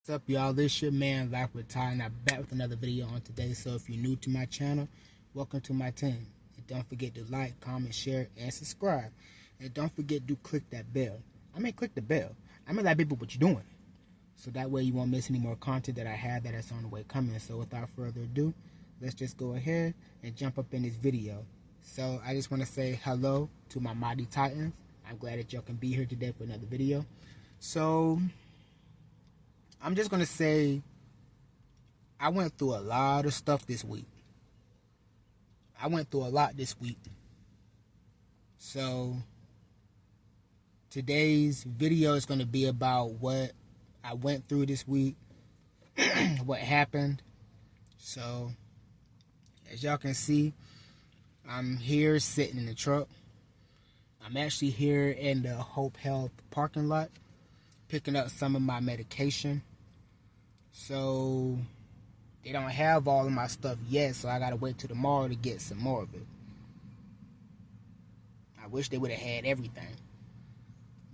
What's up, y'all? This your man Life with Ty, and I'm back with another video on today. So if you're new to my channel, welcome to my team. And don't forget to like, comment, share, and subscribe. And don't forget to click that bell. Click the bell. Let people what you're doing. So that way you won't miss any more content that I have that is on the way coming. So without further ado, let's just go ahead and jump up in this video. So I just want to say hello to my mighty titans. I'm glad that y'all can be here today for another video. So I'm just going to say I went through a lot of stuff this week. I went through a lot this week. So today's video is going to be about what I went through this week, what happened. So as y'all can see, I'm here sitting in the truck. I'm actually here in the Hope Health parking lot picking up some of my medication. So they don't have all of my stuff yet, so I gotta wait till tomorrow to get some more of it. I wish they would have had everything,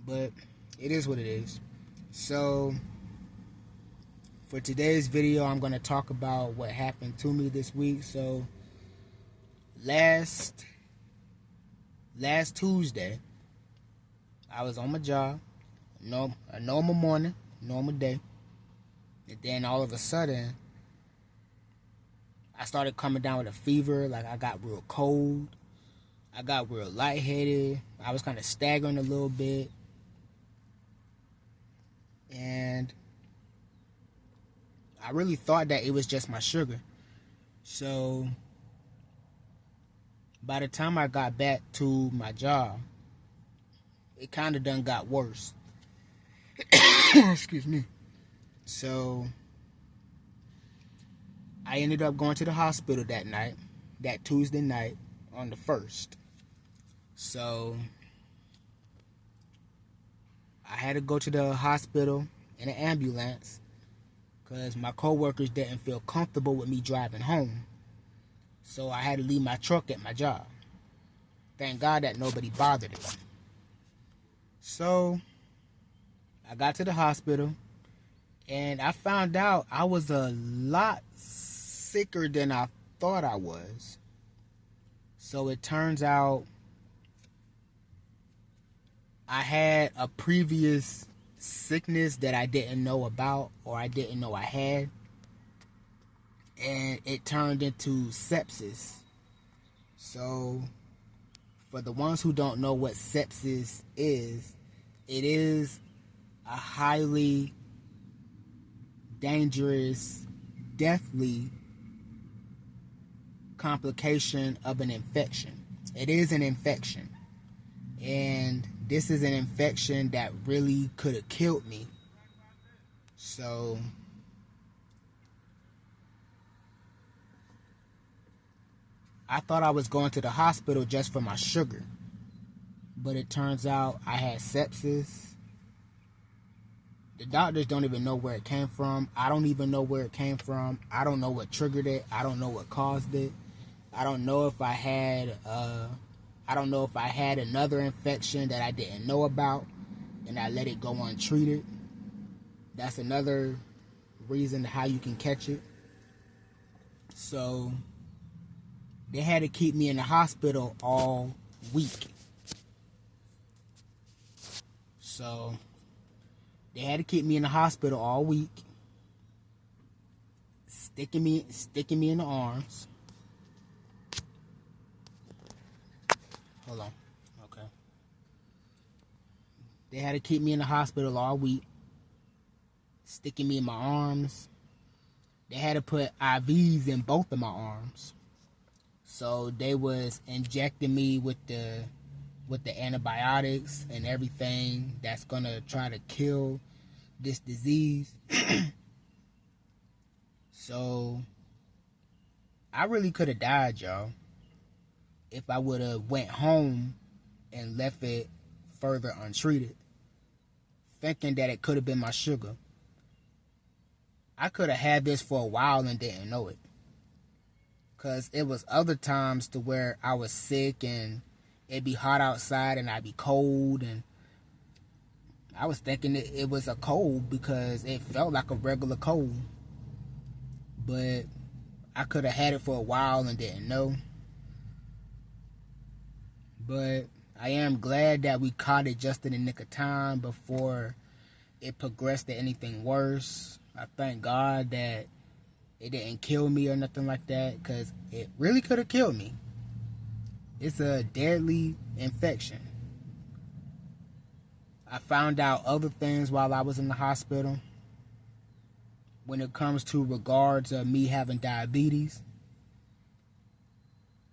but it is what it is. So for today's video, I'm gonna talk about what happened to me this week. So last Tuesday, I was on my job, a normal morning, normal day. And then all of a sudden, I started coming down with a fever. Like, I got real cold. I got real lightheaded. I was kind of staggering a little bit. And I really thought that it was just my sugar. So by the time I got back to my job, it kind of done got worse. Excuse me. So I ended up going to the hospital that Tuesday night on the 1st. So I had to go to the hospital in an ambulance because my coworkers didn't feel comfortable with me driving home. So I had to leave my truck at my job. Thank God that nobody bothered it. So I got to the hospital, and I found out I was a lot sicker than I thought I was. So it turns out I had a previous sickness that I didn't know about, or I didn't know I had. And it turned into sepsis. So for the ones who don't know what sepsis is, it is a highly dangerous, deathly complication of an infection. It is an infection, and this is an infection that really could have killed me. So I thought I was going to the hospital just for my sugar, but it turns out I had sepsis. The doctors don't even know where it came from. I don't even know where it came from. I don't know what triggered it. I don't know what caused it. I don't know if I had another infection that I didn't know about and I let it go untreated. That's another reason how you can catch it. So they had to keep me in the hospital all week. So they had to keep me in the hospital all week, sticking me in the arms. Hold on. Okay. They had to keep me in the hospital all week, sticking me in my arms. They had to put IVs in both of my arms. So they was injecting me with the antibiotics and everything that's gonna try to kill this disease. So I really could have died, y'all, if I would have went home and left it further untreated, thinking that it could have been my sugar. I could have had this for a while and didn't know it, because it was other times to where I was sick and it'd be hot outside and I'd be cold and I was thinking it was a cold because it felt like a regular cold. But I could have had it for a while and didn't know. But I am glad that we caught it just in the nick of time before it progressed to anything worse. I thank God that it didn't kill me or nothing like that, because it really could have killed me. It's a deadly infection. I found out other things while I was in the hospital when it comes to regards of me having diabetes.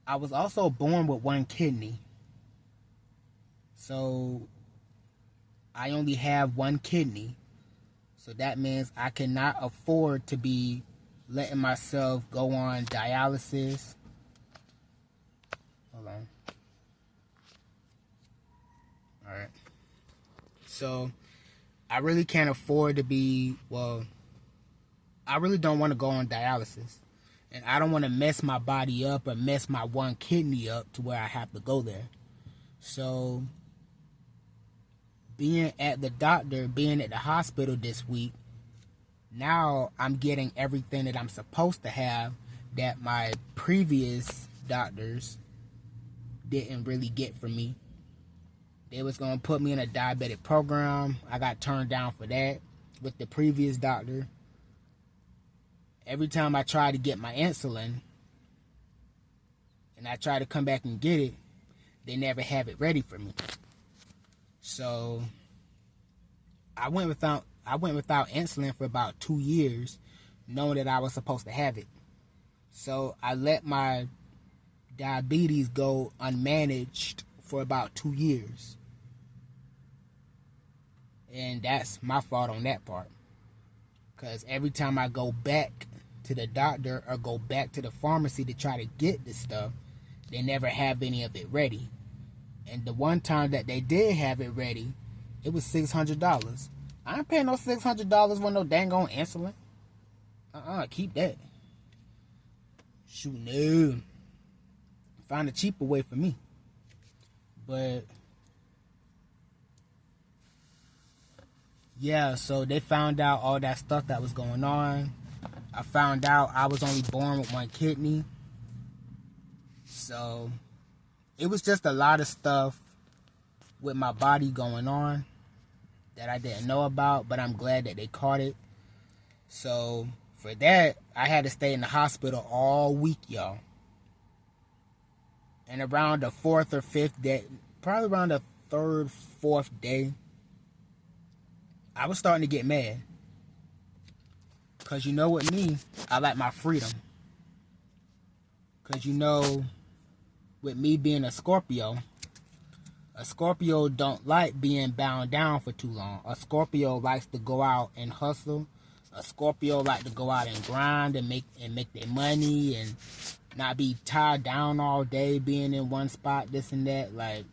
I was also born with one kidney. So I only have one kidney. So that means I cannot afford to be letting myself go on dialysis. Hold on. Alright. So I really can't afford to be, I really don't want to go on dialysis. And I don't want to mess my body up or mess my one kidney up to where I have to go there. So being at the doctor, being at the hospital this week, now I'm getting everything that I'm supposed to have that my previous doctors didn't really get from me. They was going to put me in a diabetic program. I got turned down for that with the previous doctor. Every time I try to get my insulin and I try to come back and get it, they never have it ready for me. So I went without insulin for about 2 years, knowing that I was supposed to have it. So I let my diabetes go unmanaged for about 2 years. And that's my fault on that part. Because every time I go back to the doctor or go back to the pharmacy to try to get this stuff, they never have any of it ready. And the one time that they did have it ready, it was $600. I ain't paying no $600 for no dang on insulin. Keep that. Shoot, no. Find a cheaper way for me. But yeah, so they found out all that stuff that was going on. I found out I was only born with one kidney. So it was just a lot of stuff with my body going on that I didn't know about, but I'm glad that they caught it. So for that, I had to stay in the hospital all week, y'all. And around the 4th or 5th day, probably around the 3rd, 4th day, I was starting to get mad. Because you know with me, I like my freedom. Because you know, with me being a Scorpio don't like being bound down for too long. A Scorpio likes to go out and hustle. A Scorpio like to go out and grind and make their money and not be tied down all day being in one spot, this and that. Like,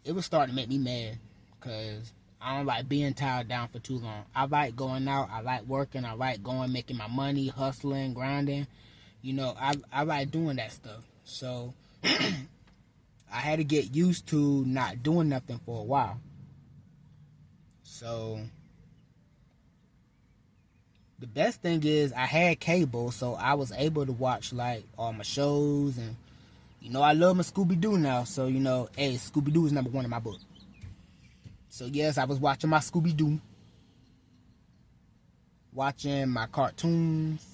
it was starting to make me mad because I don't like being tied down for too long. I like going out. I like working. I like going, making my money, hustling, grinding. You know, I like doing that stuff. So I had to get used to not doing nothing for a while. So the best thing is I had cable, so I was able to watch like all my shows. And you know, I love my Scooby-Doo now. So, you know, hey, Scooby-Doo is #1 in my book. So yes, I was watching my Scooby-Doo, watching my cartoons,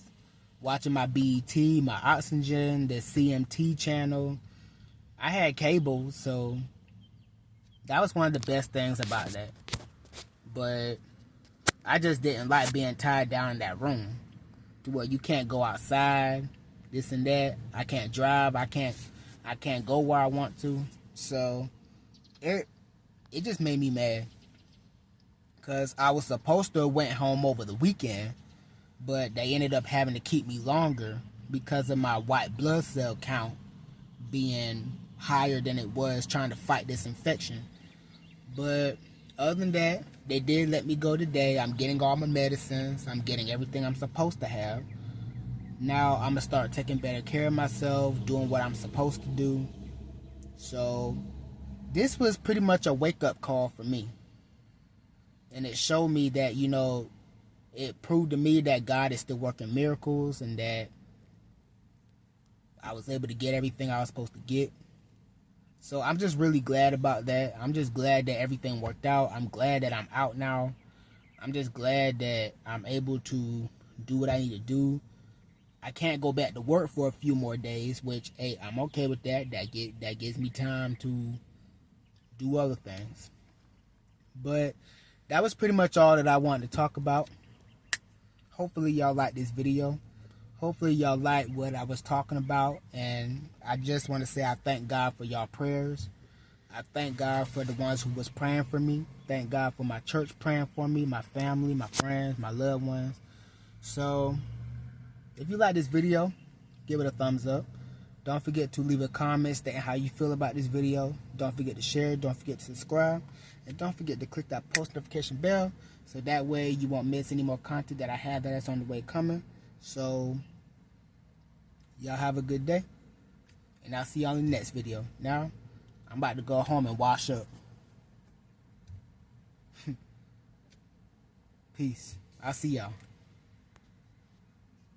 watching my BET, my Oxygen, the CMT channel. I had cable, so that was one of the best things about that. But I just didn't like being tied down in that room to where you can't go outside, this and that. I can't drive. I can't go where I want to. So it just made me mad. Because I was supposed to have went home over the weekend, but they ended up having to keep me longer because of my white blood cell count being higher than it was trying to fight this infection. But other than that, they did let me go today. I'm getting all my medicines. I'm getting everything I'm supposed to have. Now I'm going to start taking better care of myself, doing what I'm supposed to do. So this was pretty much a wake-up call for me. And it showed me that, you know, it proved to me that God is still working miracles, and that I was able to get everything I was supposed to get. So I'm just really glad about that. I'm just glad that everything worked out. I'm glad that I'm out now. I'm just glad that I'm able to do what I need to do. I can't go back to work for a few more days, which, hey, I'm okay with that. That gives me time to do other things. But that was pretty much all that I wanted to talk about. Hopefully y'all like this video. Hopefully y'all like what I was talking about. And I just want to say I thank God for y'all prayers. I thank God for the ones who was praying for me. Thank God for my church praying for me, my family, my friends, my loved ones. So if you like this video, give it a thumbs up. Don't forget to leave a comment stating how you feel about this video. Don't forget to share. Don't forget to subscribe. And don't forget to click that post notification bell, so that way you won't miss any more content that I have that's on the way coming. So y'all have a good day, and I'll see y'all in the next video. Now I'm about to go home and wash up. Peace. I'll see y'all.